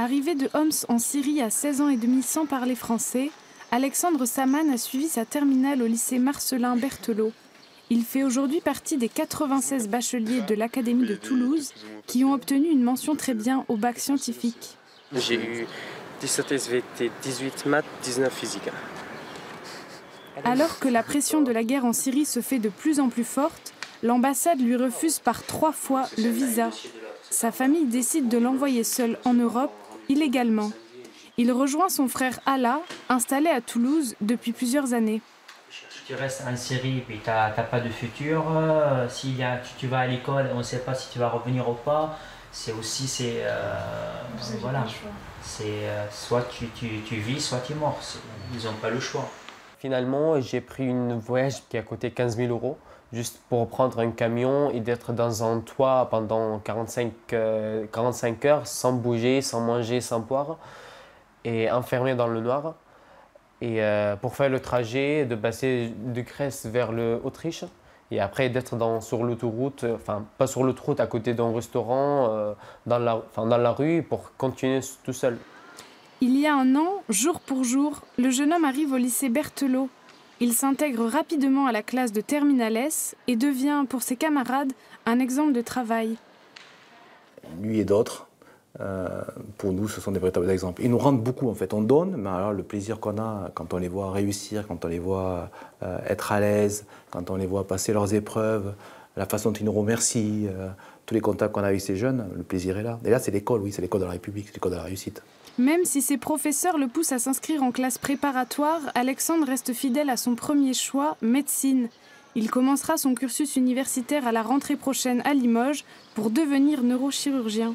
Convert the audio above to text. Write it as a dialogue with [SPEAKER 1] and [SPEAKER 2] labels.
[SPEAKER 1] Arrivé de Homs en Syrie à 16 ans et demi sans parler français, Alexandre Saman a suivi sa terminale au lycée Marcellin Berthelot. Il fait aujourd'hui partie des 96 bacheliers de l'Académie de Toulouse qui ont obtenu une mention très bien au bac scientifique.
[SPEAKER 2] J'ai eu 17 SVT, 18 maths, 19 physique.
[SPEAKER 1] Alors que la pression de la guerre en Syrie se fait de plus en plus forte, l'ambassade lui refuse par 3 fois le visa. Sa famille décide de l'envoyer seul en Europe, illégalement. Il rejoint son frère Ala, installé à Toulouse depuis plusieurs années.
[SPEAKER 3] Tu restes en Syrie et tu n'as pas de futur. Si tu vas à l'école, on ne sait pas si tu vas revenir ou pas. C'est aussi, voilà. Soit tu vis, soit tu es mort. Ils n'ont pas le choix.
[SPEAKER 2] Finalement, j'ai pris un voyage qui a coûté 15 000 € juste pour prendre un camion et d'être dans un toit pendant 45 heures sans bouger, sans manger, sans boire et enfermé dans le noir. Et pour faire le trajet, de passer de Grèce vers l'Autriche et après d'être sur l'autoroute, enfin pas sur l'autoroute, à côté d'un restaurant, dans la rue pour continuer tout seul.
[SPEAKER 1] Il y a un an, jour pour jour, le jeune homme arrive au lycée Berthelot. Il s'intègre rapidement à la classe de Terminale S et devient, pour ses camarades, un exemple de travail.
[SPEAKER 4] Lui et d'autres, pour nous, ce sont des véritables exemples. Ils nous rendent beaucoup, en fait. On donne, mais alors le plaisir qu'on a quand on les voit réussir, quand on les voit être à l'aise, quand on les voit passer leurs épreuves, la façon dont ils nous remercient, tous les contacts qu'on a avec ces jeunes, le plaisir est là. Et là, c'est l'école, oui, c'est l'école de la République, c'est l'école de la réussite.
[SPEAKER 1] Même si ses professeurs le poussent à s'inscrire en classe préparatoire, Alexandre reste fidèle à son premier choix, médecine. Il commencera son cursus universitaire à la rentrée prochaine à Limoges pour devenir neurochirurgien.